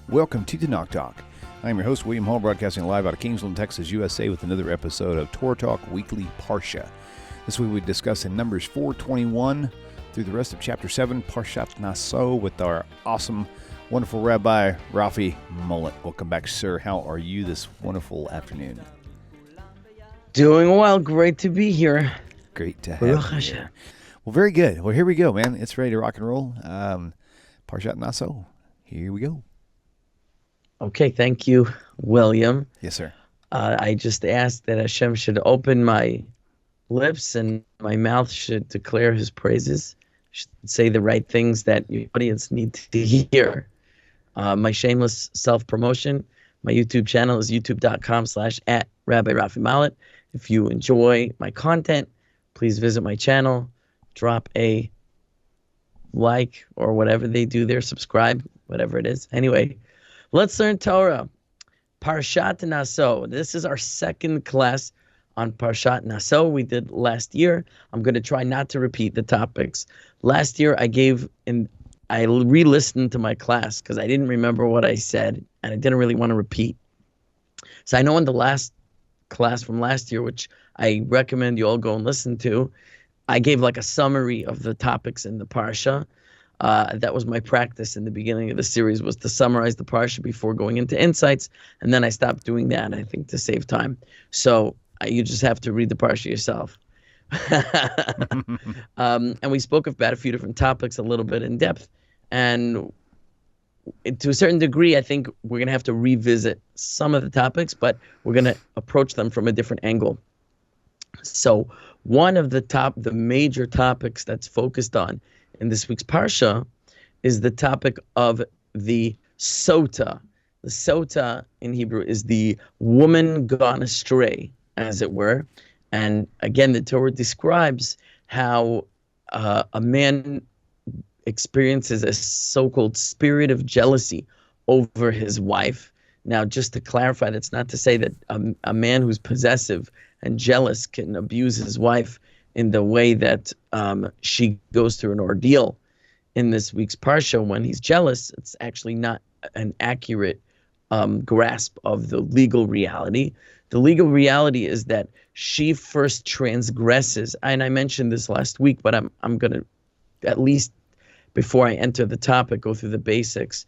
Welcome to TaNaCh Talk. I'm your host, William Hall, broadcasting live out of Kingsland, Texas, USA, with another episode of Torah Talk Weekly Parsha. This week we discuss in Numbers 4:21 through the rest of Chapter 7, Parshat Nasso, with our awesome, wonderful Rabbi, Rafi Mollot. Welcome back, sir. How are you this wonderful afternoon? Doing well. Great to be here. Great to have you here. Well, very good. Well, here we go, man. It's ready to rock and roll. Parshat Nasso. Here we go. Okay, thank you, William. Yes, sir. I just asked that Hashem should open my lips and my mouth should declare his praises, should say the right things that your audience need to hear. My shameless self-promotion, my YouTube channel is youtube.com/@Rabbi Rafi Mollot. If you enjoy my content, please visit my channel, drop a like or whatever they do there, subscribe, whatever it is. Anyway, let's learn Torah. Parshat Nasso. This is our second class on Parshat Nasso. We did last year. I'm going to try not to repeat the topics. Last year I re-listened to my class because I didn't remember what I said and I didn't really want to repeat. So I know in the last class from last year, which I recommend you all go and listen to, I gave like a summary of the topics in the Parsha. That was my practice in the beginning of the series, was to summarize the Parsha before going into insights. And then I stopped doing that, I think, to save time. So you just have to read the Parsha yourself. And we spoke about a few different topics a little bit in depth. And to a certain degree, I think we're going to have to revisit some of the topics, but we're going to approach them from a different angle. So one of the major topics that's focused on in this week's Parsha is the topic of the Sota. The Sota in Hebrew is the woman gone astray, as it were. And again, the Torah describes how a man experiences a so-called spirit of jealousy over his wife. Now, just to clarify, that's not to say that a man who's possessive and jealous can abuse his wife in the way that she goes through an ordeal in this week's Parsha when he's jealous. It's actually not an accurate grasp of the legal reality. The legal reality is that she first transgresses, and I mentioned this last week, but I'm going to, at least before I enter the topic, go through the basics.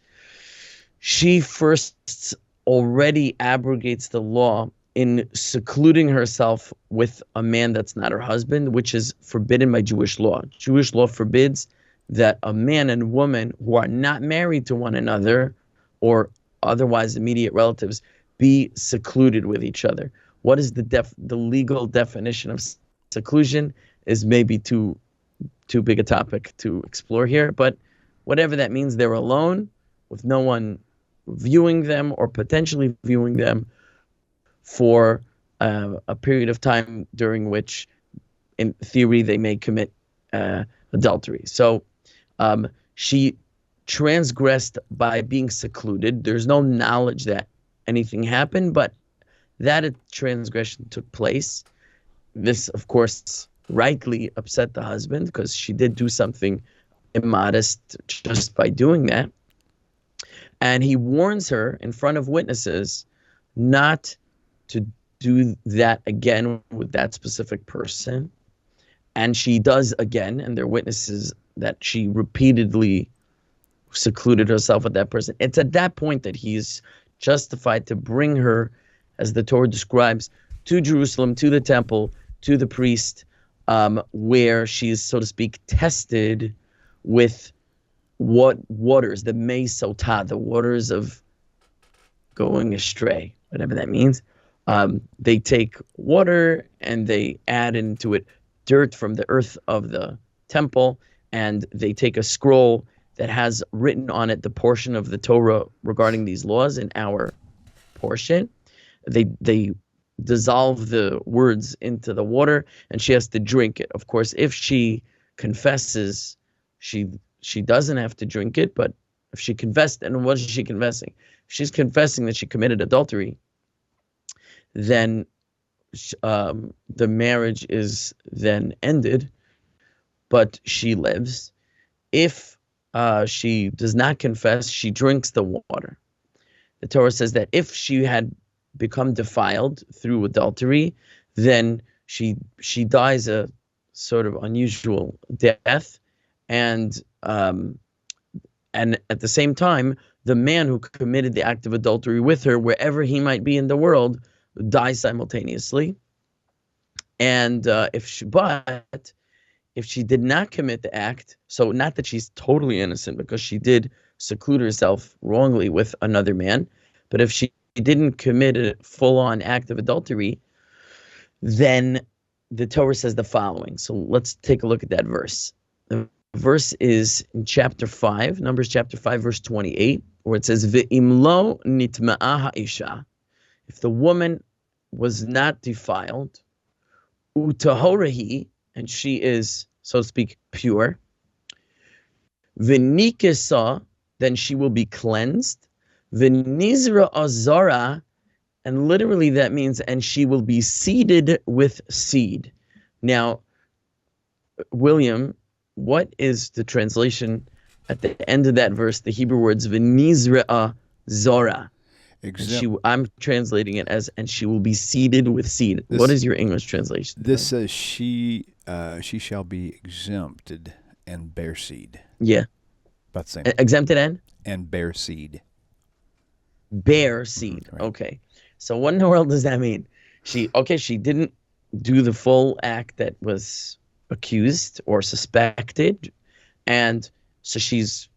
She first already abrogates the law in secluding herself with a man that's not her husband, which is forbidden by Jewish law. Jewish law forbids that a man and woman who are not married to one another or otherwise immediate relatives be secluded with each other. What is the legal definition of seclusion is maybe too big a topic to explore here, but whatever that means, they're alone with no one viewing them or potentially viewing them for a period of time during which, in theory, they may commit adultery. So she transgressed by being secluded. There's no knowledge that anything happened, but that transgression took place. This, of course, rightly upset the husband because she did do something immodest just by doing that. And he warns her in front of witnesses not to do that again with that specific person. And she does again, and there are witnesses that she repeatedly secluded herself with that person. It's at that point that he's justified to bring her, as the Torah describes, to Jerusalem, to the temple, to the priest, where she is, so to speak, tested with what waters, the Sota, the waters of going astray, whatever that means. They take water and they add into it dirt from the earth of the temple, and they take a scroll that has written on it the portion of the Torah regarding these laws in our portion. They dissolve the words into the water, and she has to drink it. Of course, if she confesses, she doesn't have to drink it, but if she confessed, and what is she confessing? If she's confessing that she committed adultery, then the marriage is then ended, but she lives. If she does not confess, she drinks the water. the Torah says that if she had become defiled through adultery, then she dies a sort of unusual death, and at the same time, the man who committed the act of adultery with her, wherever he might be in the world, dies simultaneously. And if she did not commit the act, so not that she's totally innocent because she did seclude herself wrongly with another man, but if she didn't commit a full-on act of adultery, then the Torah says the following. So let's take a look at that verse. The verse is in chapter 5, Numbers chapter 5, verse 28, where it says, Ve'im lo nitma'a ha'isha, if the woman was not defiled, utahorahi, and she is, so to speak, pure, v'nikesa, then she will be cleansed, v'nizra azara, and literally that means, and she will be seeded with seed. Now, William, what is the translation at the end of that verse, the Hebrew words, v'nizra zora? I'm translating it as, and she will be seeded with seed. What is your English translation? This says she shall be exempted and bear seed. Yeah. About the same. Exempted and bear seed. Bear seed. Right. Okay. So what in the world does that mean? She didn't do the full act that was accused or suspected, and so she's,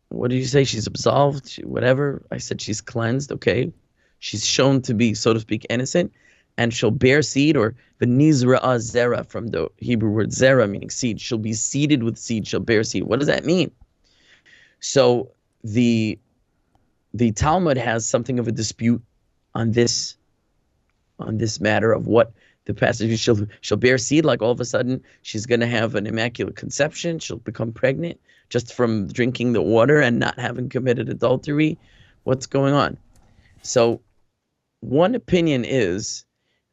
what did you say? She's absolved, whatever. I said she's cleansed, okay. She's shown to be, so to speak, innocent, and she'll bear seed, or v'nizra zera, from the Hebrew word zera, meaning seed. She'll be seeded with seed, she'll bear seed. What does that mean? So the Talmud has something of a dispute on this matter of what the passage is. She'll bear seed, like all of a sudden she's going to have an immaculate conception, she'll become pregnant just from drinking the water and not having committed adultery. What's going on? So one opinion is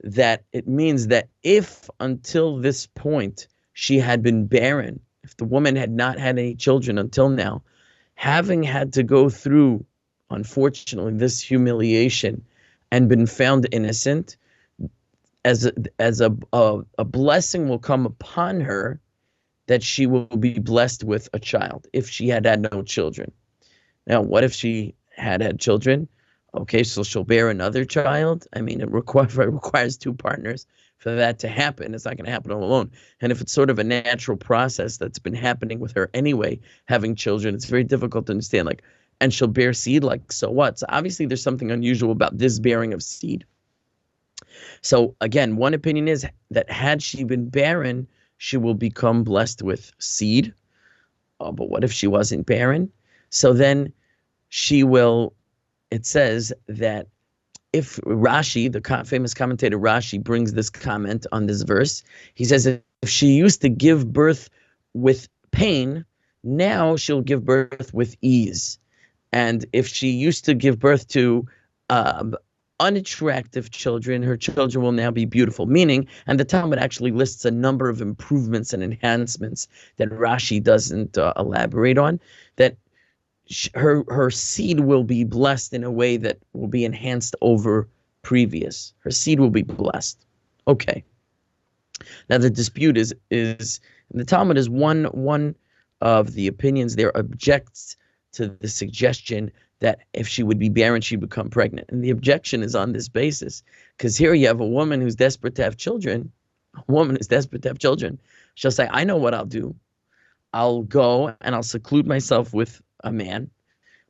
that it means that if until this point she had been barren, if the woman had not had any children until now, having had to go through, unfortunately, this humiliation and been found innocent, as a blessing will come upon her, that she will be blessed with a child if she had no children. Now, what if she had children? Okay, so she'll bear another child. I mean, it requires two partners for that to happen. It's not going to happen all alone. And if it's sort of a natural process that's been happening with her anyway, having children, it's very difficult to understand. Like, and she'll bear seed, like, so what? So obviously there's something unusual about this bearing of seed. So again, one opinion is that had she been barren, she will become blessed with seed. Oh, but what if she wasn't barren? So then she will, it says that if Rashi, the famous commentator Rashi, brings this comment on this verse, he says if she used to give birth with pain, now she'll give birth with ease. And if she used to give birth to unattractive children, her children will now be beautiful. Meaning, and the Talmud actually lists a number of improvements and enhancements that Rashi doesn't elaborate on, that her seed will be blessed in a way that will be enhanced over previous. Her seed will be blessed. Okay. Now the dispute is the Talmud is one of the opinions there objects to the suggestion that if she would be barren, she'd become pregnant. And the objection is on this basis, because here you have a woman who's desperate to have children. She'll say, I know what I'll do. I'll go and I'll seclude myself with a man.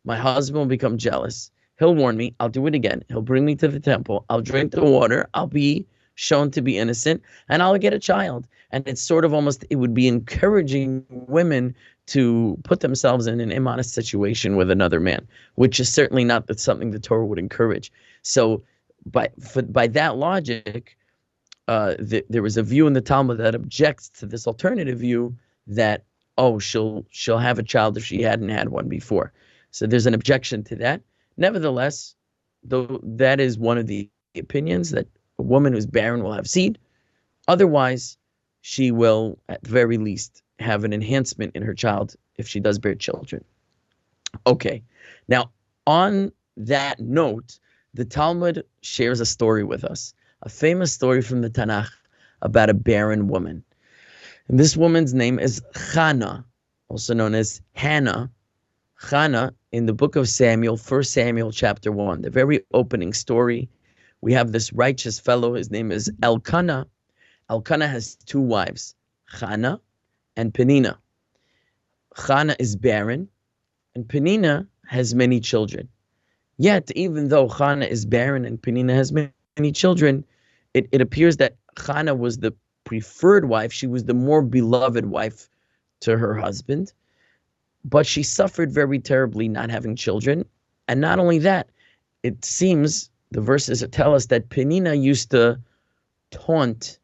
My husband will become jealous. He'll warn me. I'll do it again. He'll bring me to the temple. I'll drink the water. I'll be shown to be innocent, and I'll get a child. And it's sort of almost, it would be encouraging women to put themselves in an immodest situation with another man, which is certainly not something the Torah would encourage. So by that logic, there was a view in the Talmud that objects to this alternative view that, oh, she'll have a child if she hadn't had one before. So there's an objection to that. Nevertheless, though, that is one of the opinions, that a woman who's barren will have seed. Otherwise, she will, at the very least, have an enhancement in her child if she does bear children. Okay. Now, on that note, the Talmud shares a story with us, a famous story from the Tanakh about a barren woman. And this woman's name is Hannah, also known as Hannah. Hannah, in the book of Samuel, 1 Samuel chapter 1, the very opening story, we have this righteous fellow. His name is Elkanah. Elkanah has two wives, Hannah and Peninnah. Hannah is barren, and Peninnah has many children. Yet, even though Hannah is barren and Peninnah has many children, it appears that Hannah was the preferred wife. She was the more beloved wife to her husband. But she suffered very terribly not having children. And not only that, it seems, the verses tell us that Peninnah used to taunt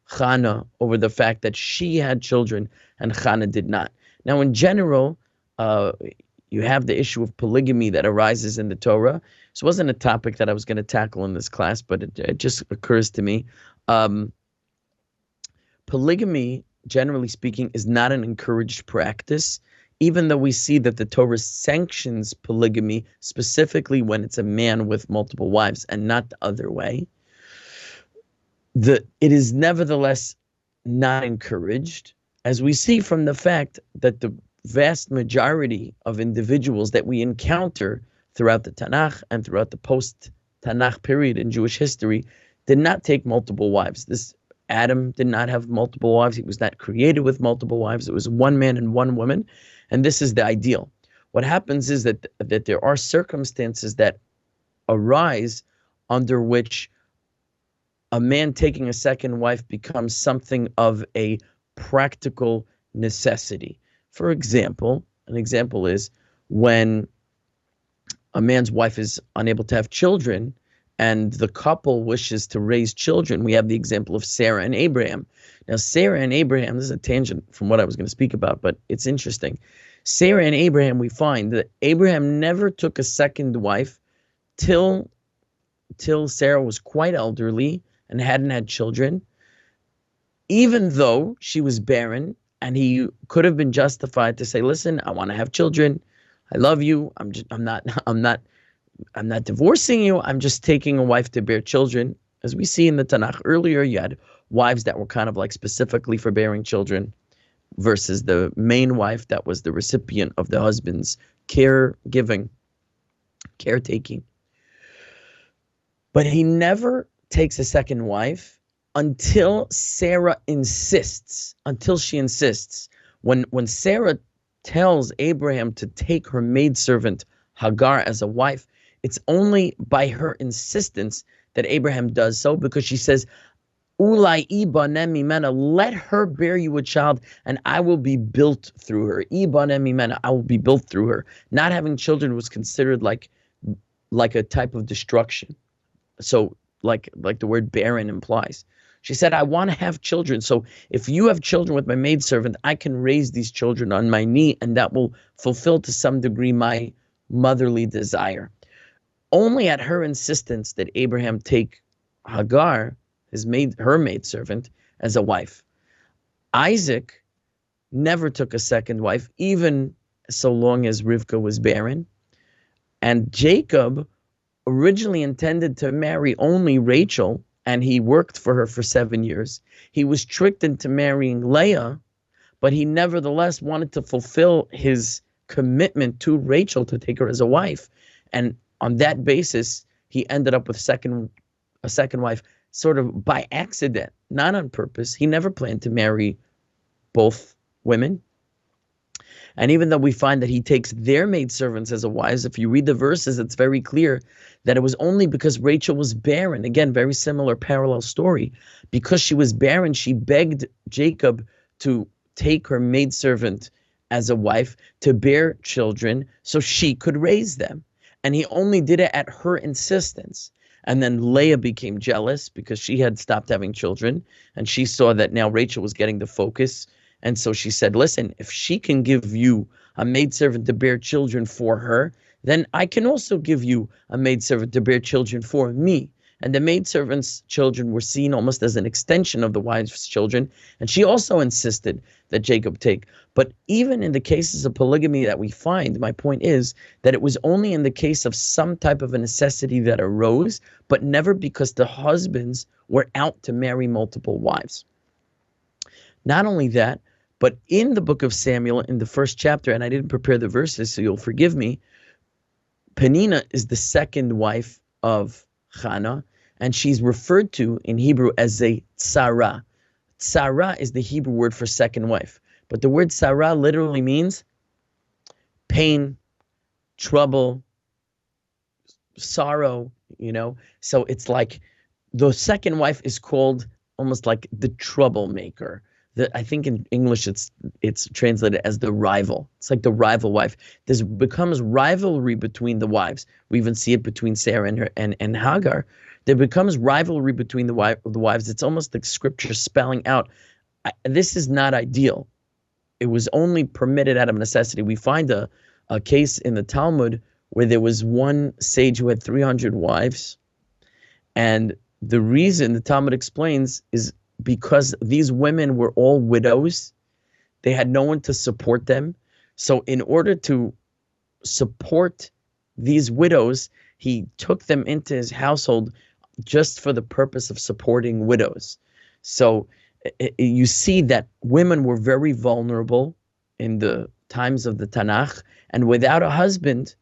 Hannah over the fact that she had children and Hannah did not. Now, in general, you have the issue of polygamy that arises in the Torah. This wasn't a topic that I was going to tackle in this class, but it just occurs to me. Polygamy, generally speaking, is not an encouraged practice, even though we see that the Torah sanctions polygamy specifically when it's a man with multiple wives and not the other way. It is nevertheless not encouraged, as we see from the fact that the vast majority of individuals that we encounter throughout the Tanakh and throughout the post-Tanakh period in Jewish history did not take multiple wives. This Adam did not have multiple wives. He was not created with multiple wives. It was one man and one woman, and this is the ideal. What happens is that there are circumstances that arise under which a man taking a second wife becomes something of a practical necessity. For example, an example is when a man's wife is unable to have children and the couple wishes to raise children. We have the example of Sarah and Abraham. Now, Sarah and Abraham, this is a tangent from what I was going to speak about, but it's interesting. Sarah and Abraham, we find that Abraham never took a second wife till Sarah was quite elderly and hadn't had children, even though she was barren, and he could have been justified to say, listen, I want to have children. I love you. I'm not divorcing you. I'm just taking a wife to bear children. As we see in the Tanakh earlier, you had wives that were kind of like specifically for bearing children versus the main wife that was the recipient of the husband's caretaking. But he never takes a second wife until Sarah insists, When Sarah tells Abraham to take her maidservant Hagar as a wife, it's only by her insistence that Abraham does so, because she says, Ulai ibanem mimena, let her bear you a child, and I will be built through her. Ibanem mimena, I will be built through her. Not having children was considered like a type of destruction. So like the word barren implies. She said, I want to have children. So if you have children with my maidservant, I can raise these children on my knee, and that will fulfill to some degree my motherly desire. Only at her insistence did Abraham take Hagar, her maidservant, as a wife. Isaac never took a second wife, even so long as Rivka was barren. And Jacob originally intended to marry only Rachel, and he worked for her for 7 years. He was tricked into marrying Leah, but he nevertheless wanted to fulfill his commitment to Rachel to take her as a wife. And on that basis, he ended up with a second wife sort of by accident, not on purpose. He never planned to marry both women. And even though we find that he takes their maidservants as a wives, if you read the verses, it's very clear that it was only because Rachel was barren. Again, very similar parallel story. Because she was barren, she begged Jacob to take her maidservant as a wife to bear children so she could raise them. And he only did it at her insistence. And then Leah became jealous because she had stopped having children, and she saw that now Rachel was getting the focus. And so she said, listen, if she can give you a maidservant to bear children for her, then I can also give you a maidservant to bear children for me. And the maidservant's children were seen almost as an extension of the wife's children. And she also insisted that Jacob take. But even in the cases of polygamy that we find, my point is that it was only in the case of some type of a necessity that arose, but never because the husbands were out to marry multiple wives. Not only that, but in the book of Samuel, in the first chapter, and I didn't prepare the verses, so you'll forgive me, Penina is the second wife of Hannah, and she's referred to in Hebrew as a tzara. Tzara is the Hebrew word for second wife, but the word tzara literally means pain, trouble, sorrow, So it's like the second wife is called almost like the troublemaker. I think in English it's translated as the rival. It's like the rival wife. There becomes rivalry between the wives. We even see it between Sarah and Hagar. There becomes rivalry between the wives. It's almost like scripture spelling out, this is not ideal. It was only permitted out of necessity. We find a case in the Talmud where there was one sage who had 300 wives. And the reason the Talmud explains is because these women were all widows. They had no one to support them. So in order to support these widows, he took them into his household just for the purpose of supporting widows. So you see that women were very vulnerable in the times of the Tanakh, and without a husband,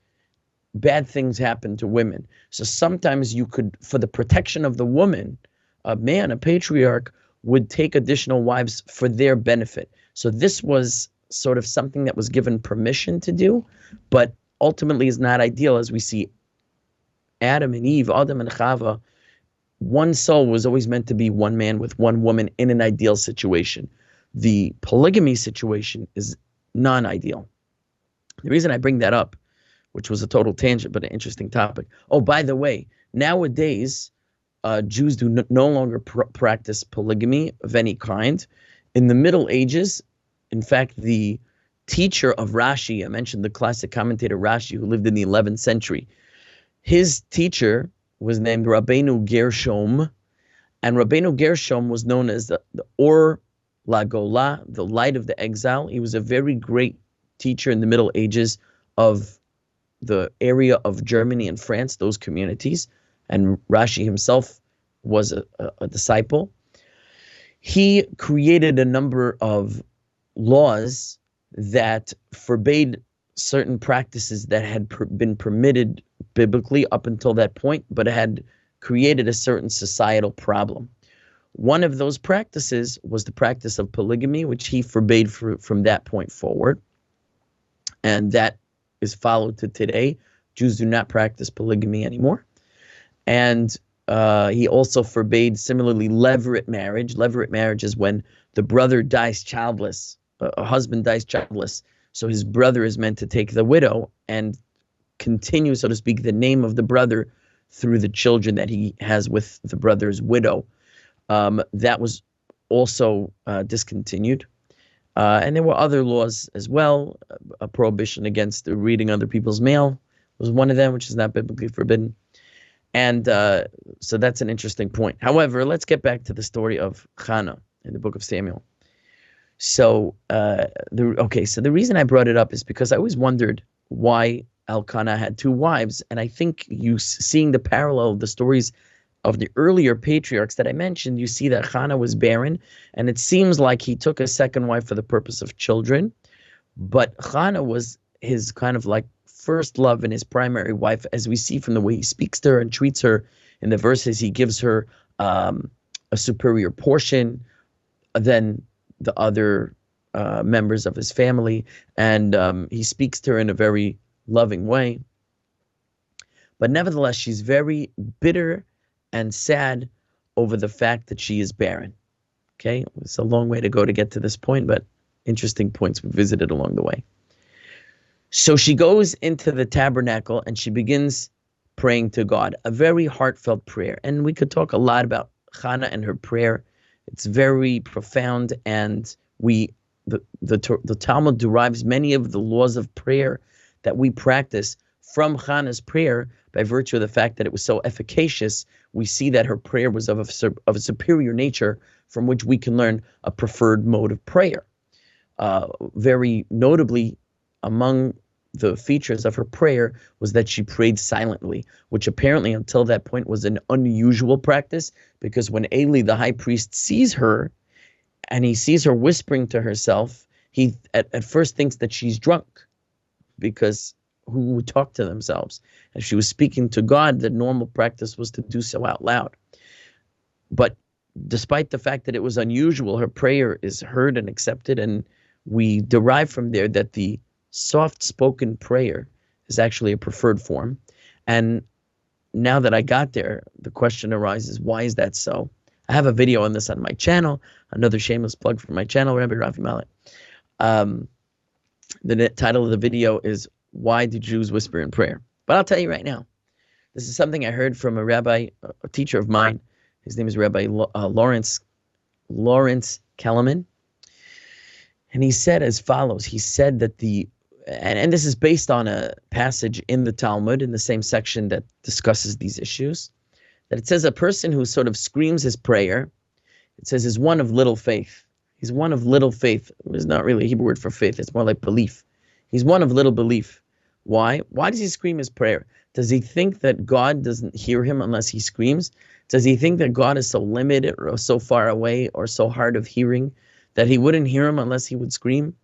bad things happen to women. So sometimes you could, for the protection of the woman, a man, a patriarch, would take additional wives for their benefit. So this was sort of something that was given permission to do, but ultimately is not ideal. As we see Adam and Eve, Adam and Chava, one soul was always meant to be one man with one woman in an ideal situation. The polygamy situation is non-ideal. The reason I bring that up, which was a total tangent, but an interesting topic. Oh, by the way, nowadays, Jews do no longer practice polygamy of any kind. In the Middle Ages, in fact, the teacher of Rashi, I mentioned the classic commentator Rashi, who lived in the 11th century, his teacher was named Rabbeinu Gershom, and Rabbeinu Gershom was known as the Or LaGola, the light of the exile. He was a very great teacher in the Middle Ages of the area of Germany and France, those communities. And Rashi himself was a disciple. He created a number of laws that forbade certain practices that had been permitted biblically up until that point, but had created a certain societal problem. One of those practices was the practice of polygamy, which he forbade from that point forward. And that is followed to today. Jews do not practice polygamy anymore. And he also forbade, similarly, levirate marriage. Levirate marriage is when the brother dies childless, a husband dies childless, so his brother is meant to take the widow and continue, so to speak, the name of the brother through the children that he has with the brother's widow. That was also discontinued. And there were other laws as well. A prohibition against reading other people's mail was one of them, which is not biblically forbidden. And so that's an interesting point. However, let's get back to the story of Hannah in the book of Samuel. So, so the reason I brought it up is because I always wondered why Elkanah had two wives. And I think seeing the parallel of the stories of the earlier patriarchs that I mentioned, you see that Hannah was barren, and it seems like he took a second wife for the purpose of children. But Hannah was his kind of like first love and his primary wife, as we see from the way he speaks to her and treats her in the verses. He gives her a superior portion than the other members of his family, and he speaks to her in a very loving way. But nevertheless, she's very bitter and sad over the fact that she is barren. Okay, it's a long way to go to get to this point, but interesting points we visited along the way. So she goes into the tabernacle and she begins praying to God, a very heartfelt prayer. And we could talk a lot about Hannah and her prayer. It's very profound, and the Talmud derives many of the laws of prayer that we practice from Hannah's prayer by virtue of the fact that it was so efficacious we see that her prayer was of a superior nature from which we can learn a preferred mode of prayer. Very notably, among the features of her prayer was that she prayed silently, which apparently until that point was an unusual practice, because when Eli, the high priest, sees her and he sees her whispering to herself, he at first thinks that she's drunk, because who would talk to themselves? If she was speaking to God, the normal practice was to do so out loud. But despite the fact that it was unusual, her prayer is heard and accepted, and we derive from there that the soft-spoken prayer is actually a preferred form. And now that I got there, the question arises, why is that so? I have a video on this on my channel, another shameless plug for my channel, Rabbi Rafi Mollot. The title of the video is, Why Do Jews Whisper in Prayer? But I'll tell you right now, this is something I heard from a rabbi, a teacher of mine. His name is Rabbi Lawrence Kellerman. And he said as follows. He said that and this is based on a passage in the Talmud, in the same section that discusses these issues, that it says a person who sort of screams his prayer, it says is one of little faith. He's one of little faith. It's not really a Hebrew word for faith. It's more like belief. He's one of little belief. Why? Why does he scream his prayer? Does he think that God doesn't hear him unless he screams? Does he think that God is so limited or so far away or so hard of hearing that he wouldn't hear him unless he would scream?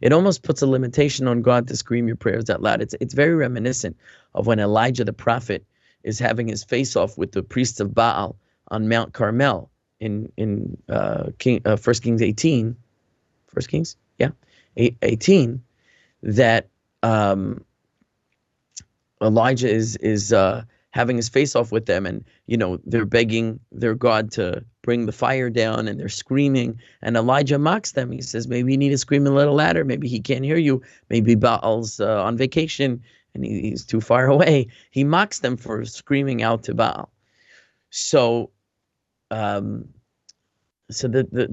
It almost puts a limitation on God to scream your prayers out loud. It's very reminiscent of when Elijah the prophet is having his face off with the priests of Baal on Mount Carmel in 1 Kings 18. 1 Kings? Yeah. 18. That Elijah is having his face off with them, and they're begging their God to bring the fire down, and they're screaming, and Elijah mocks them. He says, maybe you need to scream a little louder, maybe he can't hear you, maybe Baal's on vacation and he's too far away. He mocks them for screaming out to Baal. So the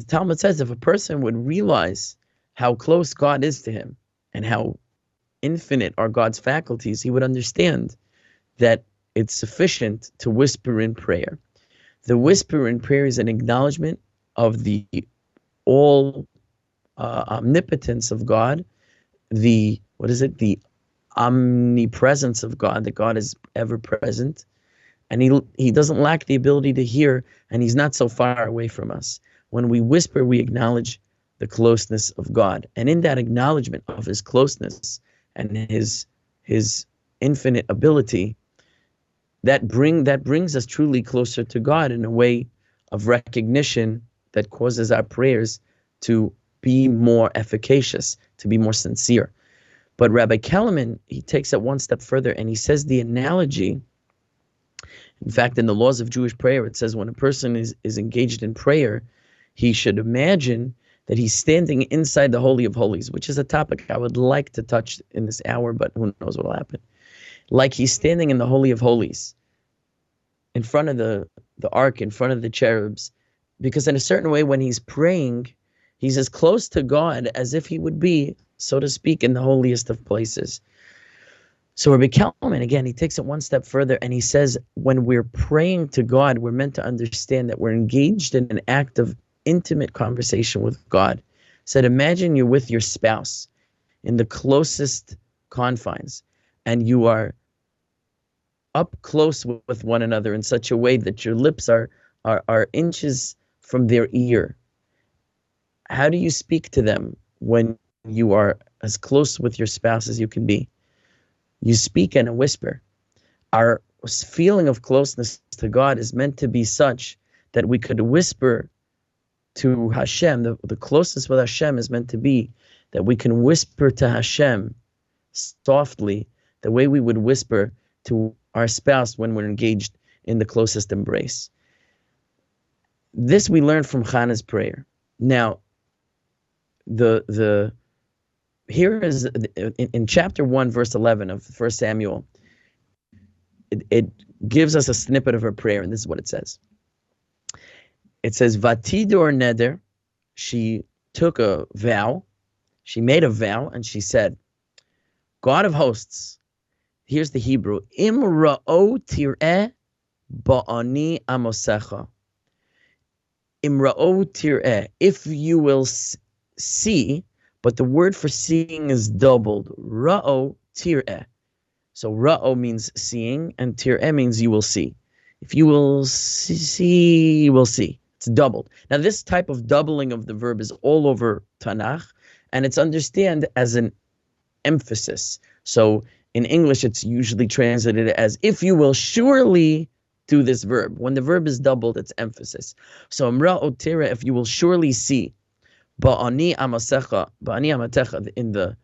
Talmud says if a person would realize how close God is to him and how infinite are God's faculties, he would understand that it's sufficient to whisper in prayer. The whisper in prayer is an acknowledgement of the all omnipotence of God, the omnipresence of God, that God is ever present, and he doesn't lack the ability to hear, and he's not so far away from us. When we whisper, we acknowledge the closeness of God, and in that acknowledgement of his closeness and his infinite ability, that brings us truly closer to God in a way of recognition that causes our prayers to be more efficacious, to be more sincere. But Rabbi Kellerman, he takes it one step further, and he says the analogy, in fact, in the laws of Jewish prayer, it says when a person is engaged in prayer, he should imagine that he's standing inside the Holy of Holies, which is a topic I would like to touch in this hour, but who knows what will happen. Like he's standing in the Holy of Holies, in front of the ark, in front of the cherubs, because in a certain way, when he's praying, he's as close to God as if he would be, so to speak, in the holiest of places. So Rabbi Kellerman, again, he takes it one step further, and he says, when we're praying to God, we're meant to understand that we're engaged in an act of intimate conversation with God. He said, imagine you're with your spouse in the closest confines, and you are up close with one another in such a way that your lips are inches from their ear. How do you speak to them when you are as close with your spouse as you can be? You speak in a whisper. Our feeling of closeness to God is meant to be such that we could whisper to Hashem. The closeness with Hashem is meant to be that we can whisper to Hashem softly, the way we would whisper to our spouse when we're engaged in the closest embrace. This we learn from Hannah's prayer. Now, here is in chapter 1, verse 11 of 1 Samuel, it gives us a snippet of her prayer, and this is what it says. It says, Vatidor neder, she took a vow, she made a vow, and she said, God of hosts, here's the Hebrew, Im ra'o tir'eh Ba'ani amosecha. Imra'o tir'eh. If you will see, but the word for seeing is doubled. Ra'o tir'eh. So ra'o means seeing, and tir'eh means you will see. If you will see, you will see. It's doubled. Now, this type of doubling of the verb is all over Tanakh, and it's understood as an emphasis. So in English, it's usually translated as if you will surely do this verb. When the verb is doubled, it's emphasis. So imra'o tir'eh, if you will surely see. Ba'ani amasecha, ba'ani amatecha, in the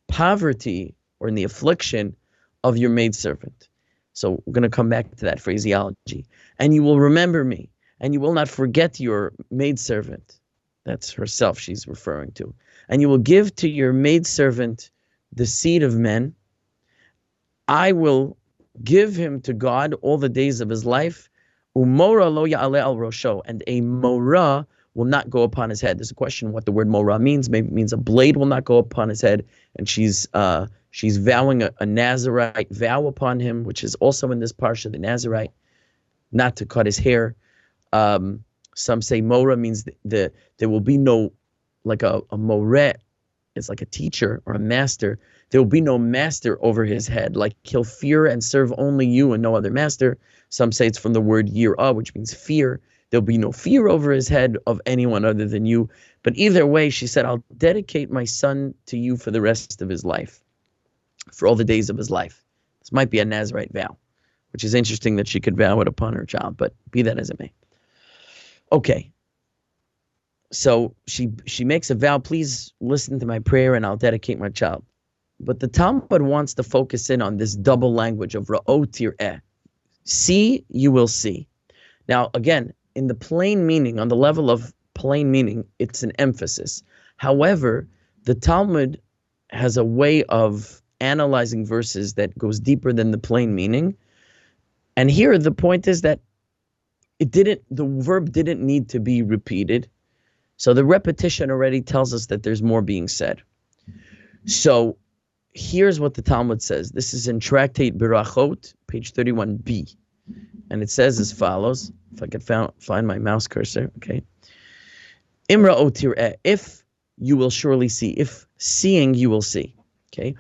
poverty or in the affliction of your maidservant. So we're going to come back to that phraseology. And you will remember me, and you will not forget your maidservant. That's herself she's referring to. And you will give to your maidservant the seed of men. I will give him to God all the days of his life. Umora lo ya'ale al rosho, and a mora will not go upon his head. There's a question what the word mora means. Maybe it means a blade will not go upon his head, and she's vowing a Nazarite vow upon him, which is also in this parsha, the Nazarite, not to cut his hair. Some say mora means there will be no, like a moret, it's like a teacher or a master. There will be no master over his head. Like he'll fear and serve only you and no other master. Some say it's from the word yirah, which means fear. There'll be no fear over his head of anyone other than you. But either way, she said, I'll dedicate my son to you for the rest of his life, for all the days of his life. This might be a Nazarite vow, which is interesting that she could vow it upon her child, but be that as it may. Okay. So she makes a vow, please listen to my prayer and I'll dedicate my child. But the Talmud wants to focus in on this double language of ra'o tir'eh. See, you will see. Now, again, in the plain meaning, on the level of plain meaning, it's an emphasis. However, the Talmud has a way of analyzing verses that goes deeper than the plain meaning. And here the point is that the verb didn't need to be repeated. So the repetition already tells us that there's more being said. So here's what the Talmud says. This is in Tractate Berachot, page 31b. And it says as follows, if I could find my mouse cursor, okay. Imra'o tir'eh, if you will surely see, if seeing you will see, okay.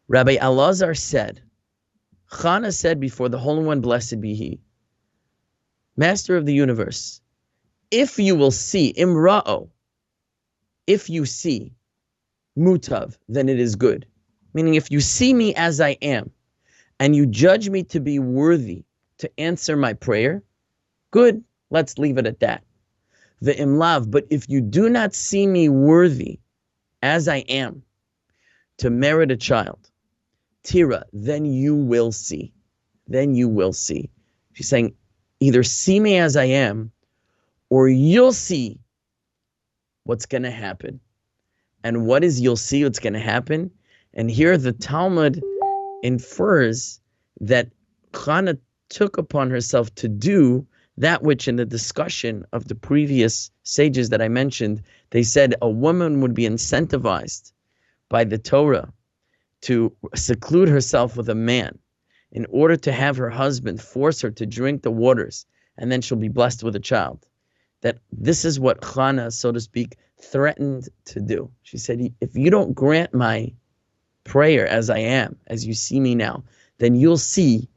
Rabbi Elazar said, Chana said before the Holy One, blessed be he, Master of the universe, if you will see, imra'o, if you see, mutav, then it is good. Meaning if you see me as I am, and you judge me to be worthy to answer my prayer, good, let's leave it at that. The imlav, but if you do not see me worthy as I am to merit a child, tira, then you will see. Then you will see. She's saying, either see me as I am, or you'll see what's going to happen. And what is you'll see what's going to happen? And here the Talmud infers that Chana took upon herself to do that which in the discussion of the previous sages that I mentioned, they said a woman would be incentivized by the Torah to seclude herself with a man in order to have her husband force her to drink the waters, and then she'll be blessed with a child. That this is what Chana, so to speak, threatened to do. She said, if you don't grant my prayer as I am, as you see me now, then you'll see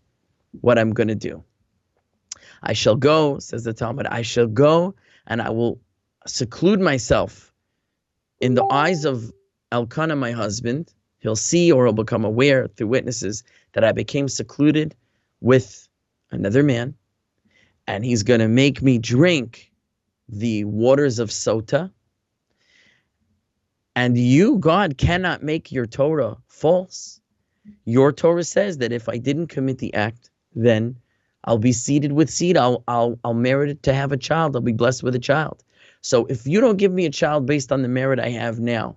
what I'm going to do. I shall go, says the Talmud, I shall go and I will seclude myself in the eyes of Elkanah, my husband. He'll see or he'll become aware through witnesses that I became secluded with another man, and he's going to make me drink the waters of Sota. And you, God, cannot make your Torah false. Your Torah says that if I didn't commit the act, then I'll be seeded with seed. I'll merit it to have a child. I'll be blessed with a child. So if you don't give me a child based on the merit I have now,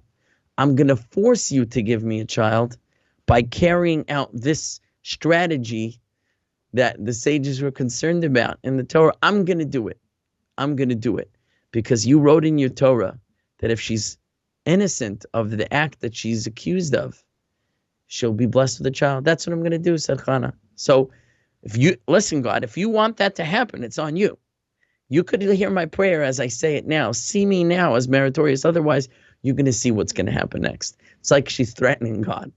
I'm going to force you to give me a child by carrying out this strategy that the sages were concerned about in the Torah. I'm going to do it. I'm going to do it because you wrote in your Torah that if she's innocent of the act that she's accused of, she'll be blessed with a child. That's what I'm going to do, said Chana. So If you listen, God, if you want that to happen, it's on you. You could hear my prayer as I say it now. See me now as meritorious. Otherwise, you're going to see what's going to happen next. It's like she's threatening God.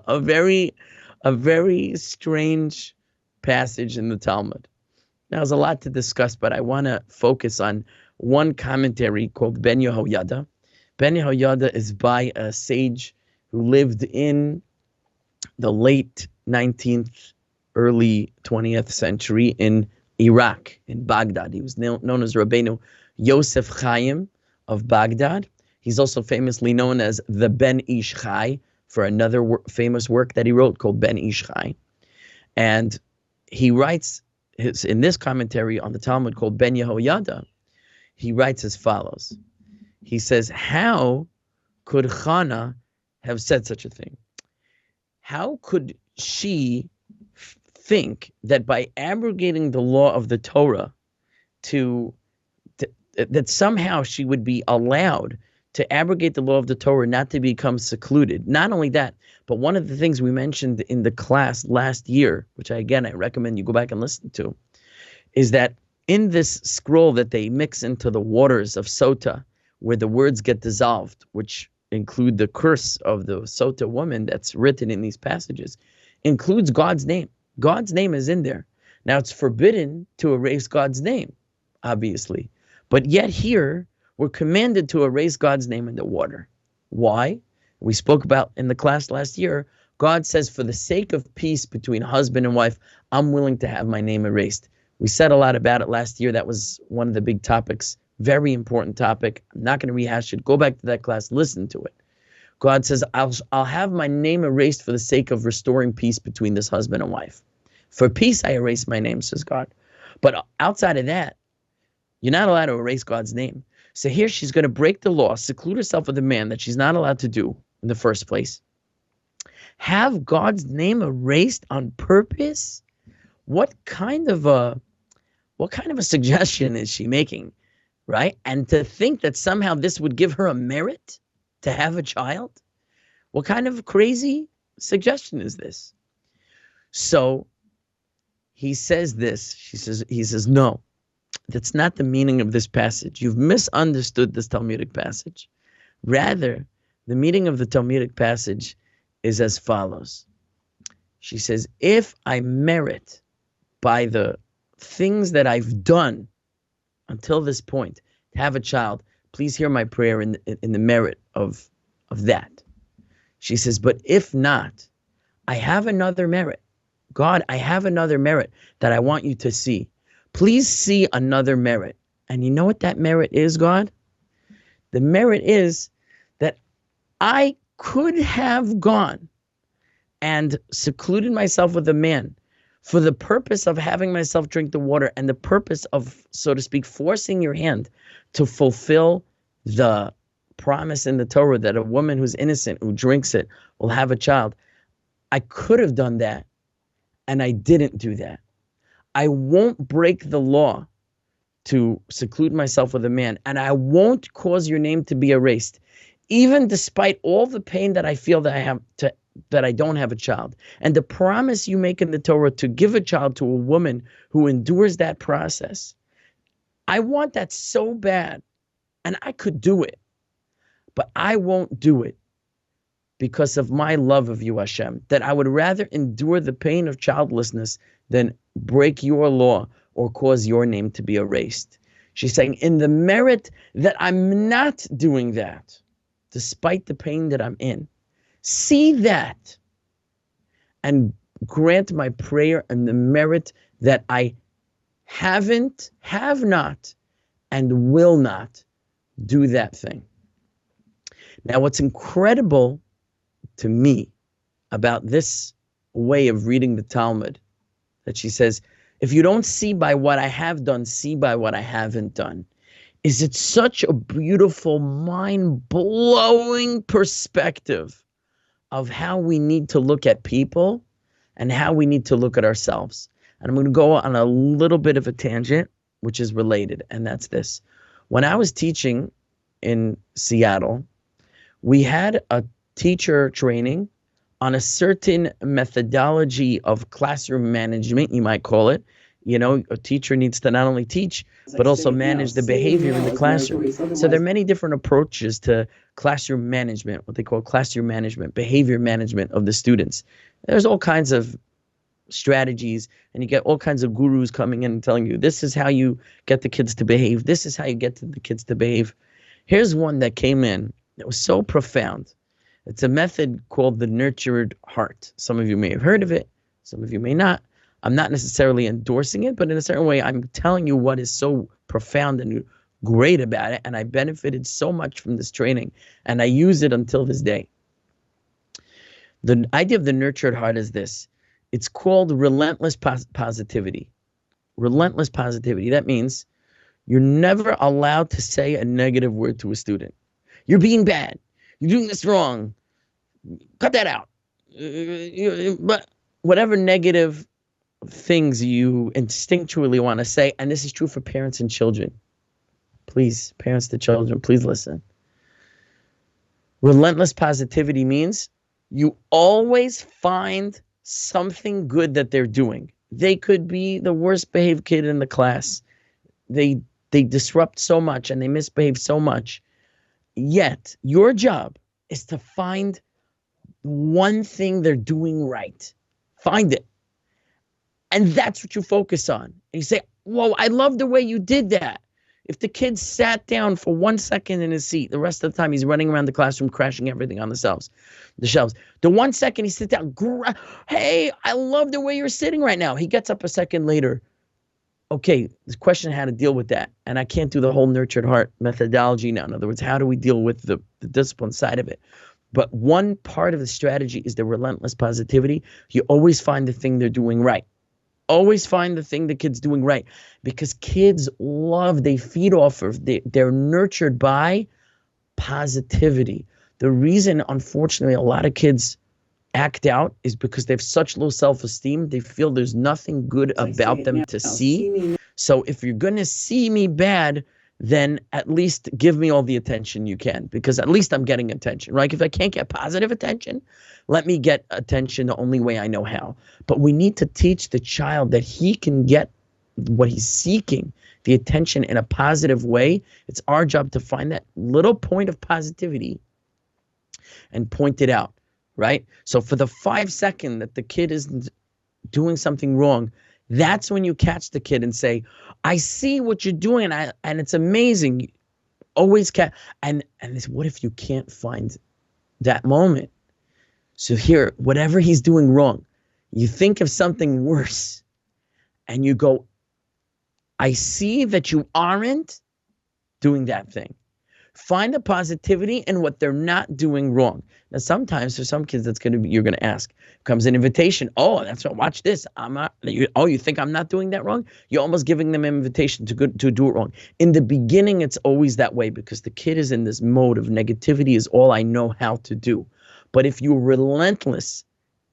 a very strange passage in the Talmud. Now, there's a lot to discuss, but I want to focus on one commentary called Ben Yehoyada. Ben Yehoyada is by a sage who lived in the late 19th, early 20th century in Iraq, in Baghdad. He was known as Rabbeinu Yosef Chaim of Baghdad. He's also famously known as the Ben Ish Chai for another famous work that he wrote called Ben Ish Chai. And he writes in this commentary on the Talmud called Ben Yehoyada, he writes as follows. He says, how could Chana have said such a thing? How could she think that by abrogating the law of the Torah that somehow she would be allowed to abrogate the law of the Torah, not to become secluded? Not only that, but one of the things we mentioned in the class last year, which I recommend you go back and listen to, is that in this scroll that they mix into the waters of Sota, where the words get dissolved, which include the curse of the Sota woman that's written in these passages, includes God's name. God's name is in there. Now, it's forbidden to erase God's name, obviously. But yet here, we're commanded to erase God's name in the water. Why? We spoke about in the class last year, God says, for the sake of peace between husband and wife, I'm willing to have my name erased. We said a lot about it last year. That was one of the big topics. Very important topic. I'm not going to rehash it. Go back to that class, listen to it. God says, I'll have my name erased for the sake of restoring peace between this husband and wife. For peace, I erase my name, says God. But outside of that, you're not allowed to erase God's name. So here she's going to break the law, seclude herself with a man that she's not allowed to do in the first place. Have God's name erased on purpose? What kind of a suggestion is she making, right? And to think that somehow this would give her a merit to have a child? What kind of crazy suggestion is this? So he says this. He says, no, that's not the meaning of this passage. You've misunderstood this Talmudic passage. Rather, the meaning of the Talmudic passage is as follows. She says, if I merit by the things that I've done until this point to have a child, please hear my prayer in the merit of that. She says, but if not, I have another merit. God, I have another merit that I want you to see. Please see another merit. And you know what that merit is, God? The merit is that I could have gone and secluded myself with a man for the purpose of having myself drink the water and the purpose of, so to speak, forcing your hand to fulfill the promise in the Torah that a woman who's innocent, who drinks it, will have a child. I could have done that, and I didn't do that. I won't break the law to seclude myself with a man, and I won't cause your name to be erased, even despite all the pain that I feel that I have that I don't have a child. And the promise you make in the Torah to give a child to a woman who endures that process. I want that so bad, and I could do it, but I won't do it because of my love of you, Hashem, that I would rather endure the pain of childlessness than break your law or cause your name to be erased. She's saying, in the merit that I'm not doing that, despite the pain that I'm in, see that and grant my prayer and the merit that I have not, and will not do that thing. Now, what's incredible to me about this way of reading the Talmud, that she says, if you don't see by what I have done, see by what I haven't done, is it's such a beautiful, mind-blowing perspective of how we need to look at people and how we need to look at ourselves. And I'm going to go on a little bit of a tangent, which is related, and that's this. When I was teaching in Seattle, we had a teacher training on a certain methodology of classroom management, you might call it. You know, a teacher needs to not only teach, but also manage the behavior in the classroom. So there are many different approaches to classroom management, what they call classroom management, behavior management of the students. There's all kinds of strategies, and you get all kinds of gurus coming in and telling you, this is how you get the kids to behave. This is how you get the kids to behave. Here's one that came in that was so profound. It's a method called the nurtured heart. Some of you may have heard of it. Some of you may not. I'm not necessarily endorsing it, but in a certain way, I'm telling you what is so profound and great about it. And I benefited so much from this training, and I use it until this day. The idea of the nurtured heart is this. It's called relentless positivity. Relentless positivity. That means you're never allowed to say a negative word to a student. You're being bad. You're doing this wrong. Cut that out. But whatever negative things you instinctually want to say, and this is true for parents and children. Please, parents to children, please listen. Relentless positivity means you always find something good that they're doing. They could be the worst behaved kid in the class. They disrupt so much and they misbehave so much. Yet your job is to find one thing they're doing right. Find it. And that's what you focus on. And you say, whoa, I love the way you did that. If the kid sat down for 1 second in his seat, the rest of the time he's running around the classroom crashing everything on the shelves. The 1 second he sits down, hey, I love the way you're sitting right now. He gets up a second later. Okay, the question how to deal with that. And I can't do the whole nurtured heart methodology now. In other words, how do we deal with the discipline side of it? But one part of the strategy is the relentless positivity. You always find the thing they're doing right. Always find the thing the kid's doing right, because kids they feed off of, they're nurtured by positivity. The reason, unfortunately, a lot of kids act out is because they have such low self-esteem. They feel there's nothing good about them to see. So if you're going to see me bad, then at least give me all the attention you can, because at least I'm getting attention, right? If I can't get positive attention, let me get attention the only way I know how. But we need to teach the child that he can get what he's seeking, the attention, in a positive way. It's our job to find that little point of positivity and point it out, right? So for the 5 seconds that the kid is doing something wrong, that's when you catch the kid and say, I see what you're doing, and it's amazing. Always and what if you can't find that moment? So here, whatever he's doing wrong, you think of something worse, and you go, I see that you aren't doing that thing. Find the positivity in what they're not doing wrong. Now, sometimes for some kids, you're going to ask, comes an invitation. Oh, that's what, watch this. You think I'm not doing that wrong? You're almost giving them an invitation to do it wrong. In the beginning, it's always that way, because the kid is in this mode of negativity is all I know how to do. But if you're relentless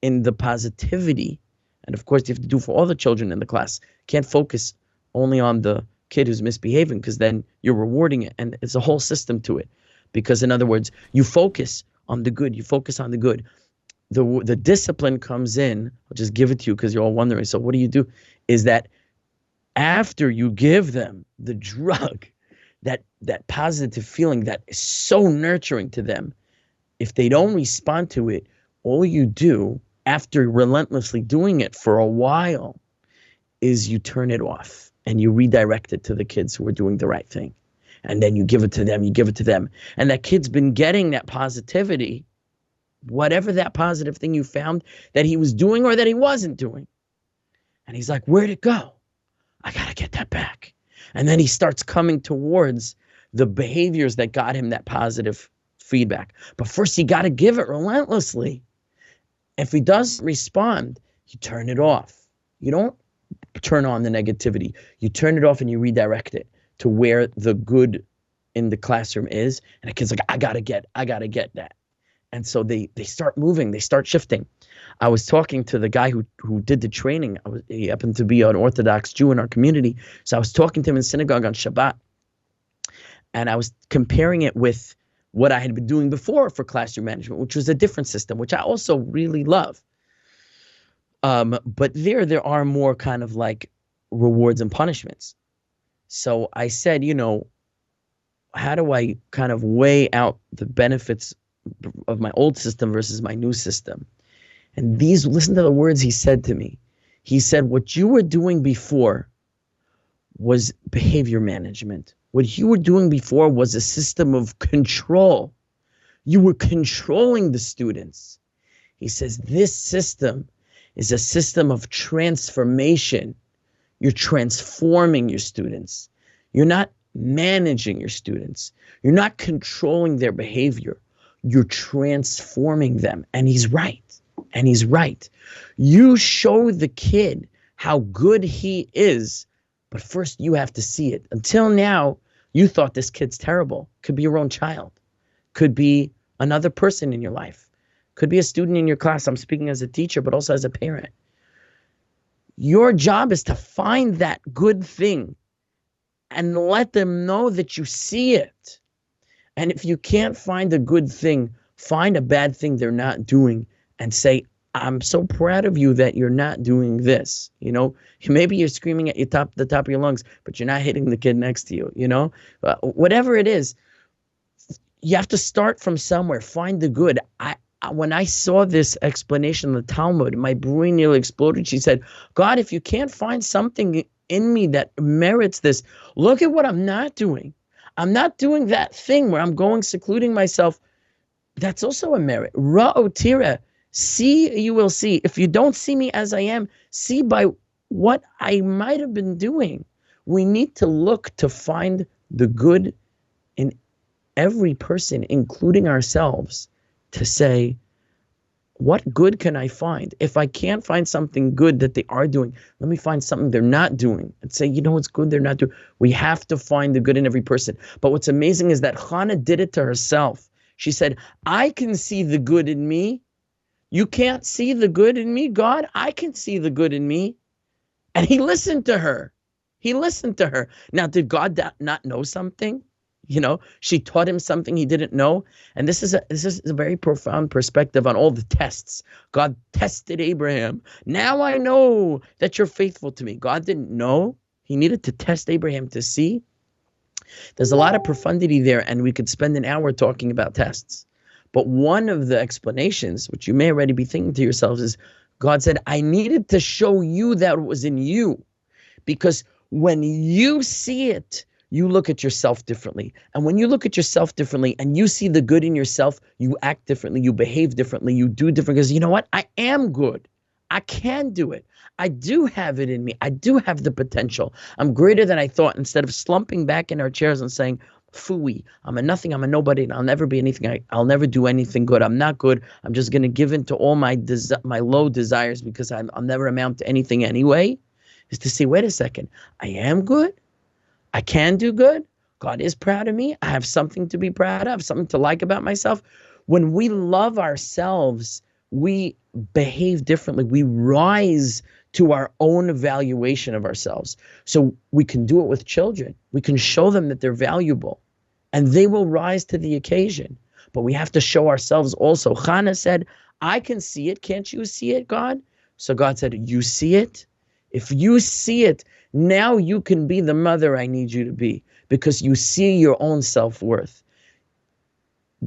in the positivity, and of course you have to do for all the children in the class, can't focus only on the kid who's misbehaving, because then you're rewarding it, and it's a whole system to it. Because in other words, you focus on the good. You focus on the good. The discipline comes in. I'll just give it to you because you're all wondering. So what do? Is that after you give them the drug, that positive feeling that is so nurturing to them, if they don't respond to it, all you do after relentlessly doing it for a while is you turn it off and you redirect it to the kids who are doing the right thing. And then you give it to them, And that kid's been getting that positivity, whatever that positive thing you found that he was doing or that he wasn't doing. And he's like, where'd it go? I got to get that back. And then he starts coming towards the behaviors that got him that positive feedback. But first, you got to give it relentlessly. If he doesn't respond, you turn it off. You don't turn on the negativity. You turn it off and you redirect it to where the good in the classroom is. And the kid's like, I gotta get that. And so they start moving, they start shifting. I was talking to the guy who did the training. He happened to be an Orthodox Jew in our community. So I was talking to him in synagogue on Shabbat. And I was comparing it with what I had been doing before for classroom management, which was a different system, which I also really love. But there are more kind of like rewards and punishments. So I said, how do I kind of weigh out the benefits of my old system versus my new system? And listen to the words he said to me. He said, what you were doing before was behavior management. What you were doing before was a system of control. You were controlling the students. He says, this system is a system of transformation. You're transforming your students. You're not managing your students. You're not controlling their behavior. You're transforming them. And he's right. And he's right. You show the kid how good he is, but first you have to see it. Until now, you thought this kid's terrible. Could be your own child. Could be another person in your life. Could be a student in your class. I'm speaking as a teacher, but also as a parent. Your job is to find that good thing and let them know that you see it. And if you can't find a good thing, find a bad thing they're not doing and say, I'm so proud of you that you're not doing this. Maybe you're screaming at the top of your lungs, but you're not hitting the kid next to you, whatever it is, you have to start from somewhere, find the good. When I saw this explanation in the Talmud, my brain nearly exploded. She said, God, if you can't find something in me that merits this, look at what I'm not doing. I'm not doing that thing where I'm going secluding myself. That's also a merit. Ra'otira. See, you will see. If you don't see me as I am, see by what I might have been doing. We need to look to find the good in every person, including ourselves, to say, what good can I find? If I can't find something good that they are doing, let me find something they're not doing and say, what's good they're not doing. We have to find the good in every person. But what's amazing is that Hannah did it to herself. She said, I can see the good in me. You can't see the good in me, God? I can see the good in me. And he listened to her. He listened to her. Now, did God not know something? She taught him something he didn't know. And this is a very profound perspective on all the tests. God tested Abraham. Now I know that you're faithful to me. God didn't know. He needed to test Abraham to see. There's a lot of profundity there, and we could spend an hour talking about tests. But one of the explanations, which you may already be thinking to yourselves, is God said, I needed to show you that it was in you. Because when you see it, you look at yourself differently. And when you look at yourself differently and you see the good in yourself, you act differently, you behave differently, you do different. Because you know what? I am good. I can do it. I do have it in me. I do have the potential. I'm greater than I thought. Instead of slumping back in our chairs and saying, phooey, I'm a nothing, I'm a nobody, and I'll never be anything. I'll never do anything good. I'm not good. I'm just going to give in to all my low desires because I'll never amount to anything anyway. Is to say, wait a second, I am good. I can do good. God is proud of me. I have something to be proud of, something to like about myself. When we love ourselves, we behave differently. We rise to our own evaluation of ourselves. So we can do it with children. We can show them that they're valuable and they will rise to the occasion. But we have to show ourselves also. Hannah said, I can see it. Can't you see it, God? So God said, you see it? If you see it, now you can be the mother I need you to be because you see your own self-worth.